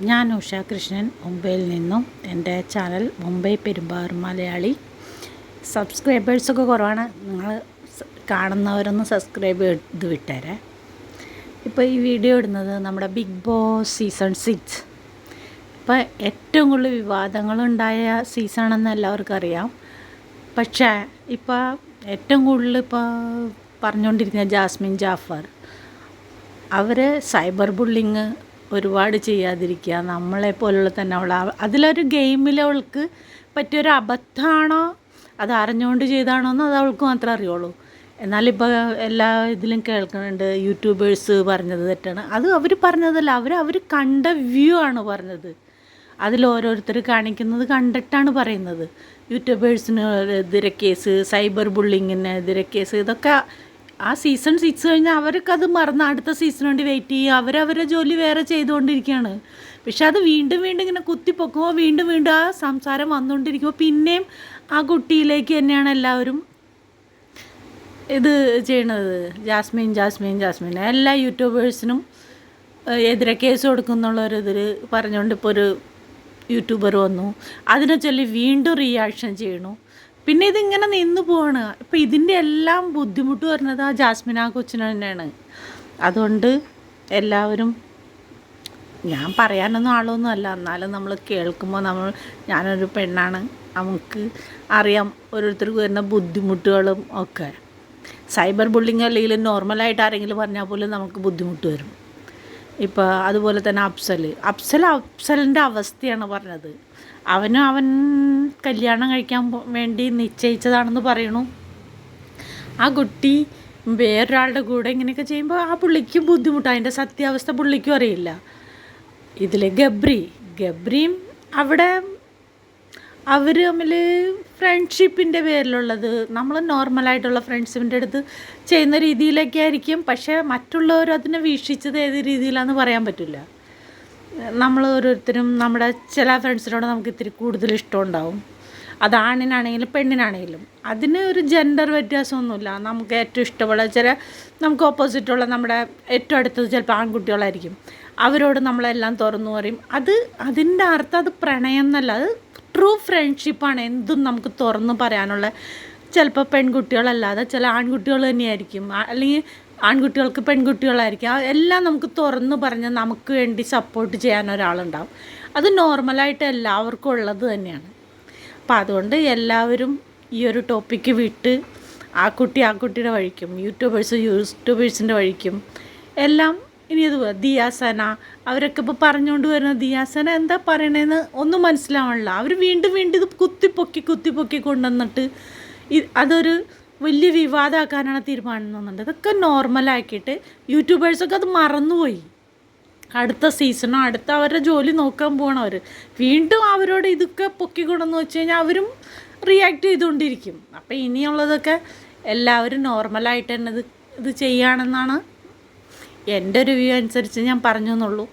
ഞാൻ ഉഷ കൃഷ്ണൻ മുംബൈയിൽ നിന്നും എൻ്റെ ചാനൽ മുംബൈ പെരുമ്പാവൂർ മലയാളി. സബ്സ്ക്രൈബേഴ്സൊക്കെ കുറവാണ്, നിങ്ങൾ കാണുന്നവരൊന്ന് സബ്സ്ക്രൈബ് ചെയ്ത് വിട്ടേരെ. ഇപ്പോൾ ഈ വീഡിയോ ഇടുന്നത് നമ്മുടെ ബിഗ് ബോസ് സീസൺ 6. ഇപ്പോൾ ഏറ്റവും കൂടുതൽ വിവാദങ്ങളുണ്ടായ സീസണെന്ന് എല്ലാവർക്കും അറിയാം. പക്ഷേ ഇപ്പോൾ ഏറ്റവും കൂടുതൽ പറഞ്ഞുകൊണ്ടിരിക്കുന്ന ജാസ്മിൻ ജാഫർ, അവർ സൈബർ ബുള്ളിങ് ഒരുപാട് ചെയ്യാതിരിക്കുക, നമ്മളെപ്പോലുള്ള തന്നെ അതിലൊരു ഗെയിമിൽ അവൾക്ക് പറ്റിയൊരു അബദ്ധമാണോ അത് അറിഞ്ഞുകൊണ്ട് ചെയ്താണോ എന്ന് അത് അവൾക്ക് മാത്രമേ അറിയുള്ളൂ. എന്നാലിപ്പോൾ എല്ലാ ഇതിലും കേൾക്കുന്നുണ്ട് യൂട്യൂബേഴ്സ് പറഞ്ഞത് തെറ്റാണ്. അത് അവർ പറഞ്ഞതല്ല, അവർ കണ്ട വ്യൂ ആണ് പറഞ്ഞത്. അതിൽ ഓരോരുത്തർ കാണിക്കുന്നത് കണ്ടിട്ടാണ് പറയുന്നത്. യൂട്യൂബേഴ്സിന് എതിരെ കേസ്, സൈബർ ബുള്ളിങ്ങിനെതിരെ കേസ്, ഇതൊക്കെ ആ സീസൺ 6 കഴിഞ്ഞാൽ അവർക്കത് മറന്ന് അടുത്ത സീസണിന് വേണ്ടി വെയിറ്റ് ചെയ്യുക. അവരവരുടെ ജോലി വേറെ ചെയ്തുകൊണ്ടിരിക്കുകയാണ്. പക്ഷെ അത് വീണ്ടും വീണ്ടും ഇങ്ങനെ കുത്തിപ്പൊക്കുമ്പോൾ വീണ്ടും വീണ്ടും ആ സംസാരം വന്നുകൊണ്ടിരിക്കുമ്പോൾ പിന്നെയും ആ കുട്ടിയിലേക്ക് തന്നെയാണ് എല്ലാവരും ഇത് ചെയ്യണത്. ജാസ്മിൻ എല്ലാ യൂട്യൂബേഴ്സിനും എതിരെ കേസ് കൊടുക്കുന്നുള്ളൊരിതിൽ പറഞ്ഞുകൊണ്ട് ഇപ്പോൾ ഒരു യൂട്യൂബർ വന്നു, അതിനെ ചൊല്ലി വീണ്ടും റിയാക്ഷൻ ചെയ്യണു. പിന്നെ ഇതിങ്ങനെ നിന്ന് പോവാണ്. ഇപ്പോൾ ഇതിൻ്റെ എല്ലാം ബുദ്ധിമുട്ട് വരുന്നത് ആ ജാസ്മിൻ കൊച്ചിന് തന്നെയാണ്. അതുകൊണ്ട് എല്ലാവരും, ഞാൻ പറയാനൊന്നും ആളൊന്നും അല്ല, എന്നാലും നമ്മൾ കേൾക്കുമ്പോൾ ഞാനൊരു പെണ്ണാണ്, നമുക്ക് അറിയാം ഓരോരുത്തർക്ക് വരുന്ന ബുദ്ധിമുട്ടുകളും ഒക്കെ. സൈബർ ബുള്ളിങ് അല്ലെങ്കിൽ നോർമലായിട്ട് ആരെങ്കിലും പറഞ്ഞാൽ പോലും നമുക്ക് ബുദ്ധിമുട്ട് വരും. ഇപ്പോൾ അതുപോലെ തന്നെ അഫ്സലിൻ്റെ അവസ്ഥയാണ് പറഞ്ഞത്. അവൻ കല്യാണം കഴിക്കാൻ വേണ്ടി നിശ്ചയിച്ചതാണെന്ന് പറയണു. ആ കുട്ടി വേറൊരാളുടെ കൂടെ ഇങ്ങനെയൊക്കെ ചെയ്യുമ്പോൾ ആ പുള്ളിക്ക് ബുദ്ധിമുട്ടാണ്. അതിൻ്റെ സത്യാവസ്ഥ പുള്ളിക്കും അറിയില്ല. ഇതിൽ ഗബ്രിയും അവിടെ അവർ തമ്മിൽ ഫ്രണ്ട്ഷിപ്പിൻ്റെ പേരിലുള്ളത്, നമ്മൾ നോർമലായിട്ടുള്ള ഫ്രണ്ട്സിൻ്റെ അടുത്ത് ചെയ്യുന്ന രീതിയിലൊക്കെ ആയിരിക്കും. പക്ഷേ മറ്റുള്ളവർ അതിനെ വീക്ഷിച്ചത് ഏത് രീതിയിലാണെന്ന് പറയാൻ പറ്റില്ല. നമ്മൾ ഓരോരുത്തരും നമ്മുടെ ചില ഫ്രണ്ട്സിനോട് നമുക്ക് ഇത്തിരി കൂടുതൽ ഇഷ്ടമുണ്ടാവും. അത് ആണിനാണെങ്കിലും പെണ്ണിനാണെങ്കിലും അതിന് ഒരു ജെൻഡർ വ്യത്യാസമൊന്നുമില്ല. നമുക്ക് ഏറ്റവും ഇഷ്ടമുള്ള നമുക്ക് ഓപ്പോസിറ്റുള്ള നമ്മുടെ ഏറ്റവും അടുത്തത് ചിലപ്പോൾ ആൺകുട്ടികളായിരിക്കും. അവരോട് നമ്മളെല്ലാം തുറന്നു പറയും. അതിൻ്റെ അർത്ഥം അത് പ്രണയം എന്നല്ല, അത് ട്രൂ ഫ്രണ്ട്ഷിപ്പാണ്. എന്തും നമുക്ക് തുറന്നു പറയാനുള്ള, ചിലപ്പോൾ പെൺകുട്ടികളല്ലാതെ ചില ആൺകുട്ടികൾ തന്നെയായിരിക്കും, അല്ലെങ്കിൽ ആൺകുട്ടികൾക്ക് പെൺകുട്ടികളായിരിക്കും. എല്ലാം നമുക്ക് തുറന്നു പറഞ്ഞ് നമുക്ക് വേണ്ടി സപ്പോർട്ട് ചെയ്യാൻ ഒരാളുണ്ടാവും. അത് നോർമലായിട്ട് എല്ലാവർക്കും ഉള്ളത് തന്നെയാണ്. അപ്പം അതുകൊണ്ട് എല്ലാവരും ഈ ഒരു ടോപ്പിക്ക് വിട്ട് ആ കുട്ടിയുടെ വഴിക്കും, യൂട്യൂബേഴ്സിൻ്റെ വഴിക്കും എല്ലാം ഇനി അത് ദിയാസന അവരൊക്കെ ഇപ്പോൾ പറഞ്ഞുകൊണ്ട് വരുന്ന ദിയാസന എന്താ പറയണതെന്ന് ഒന്നും മനസ്സിലാവണില്ല. അവർ വീണ്ടും വീണ്ടും ഇത് കുത്തിപ്പൊക്കി കൊണ്ടുവന്നിട്ട് അതൊരു വലിയ വിവാദമാക്കാനാണ് തീരുമാനിക്കുന്നുണ്ട്. ഇതൊക്കെ നോർമലാക്കിയിട്ട് യൂട്യൂബേഴ്സൊക്കെ അത് മറന്നുപോയി. അടുത്ത സീസണോ അടുത്ത അവരുടെ ജോലി നോക്കാൻ പോകണം. അവർ വീണ്ടും അവരോട് ഇതൊക്കെ പൊക്കിക്കൊണ്ടെന്ന് വെച്ച് കഴിഞ്ഞാൽ അവരും റിയാക്ട് ചെയ്തുകൊണ്ടിരിക്കും. അപ്പോൾ ഇനിയുള്ളതൊക്കെ എല്ലാവരും നോർമലായിട്ട് തന്നെ ഇത് ചെയ്യുകയാണെന്നാണ് എൻ്റെ ഒരു വ്യൂ അനുസരിച്ച് ഞാൻ പറഞ്ഞു എന്നുള്ളൂ.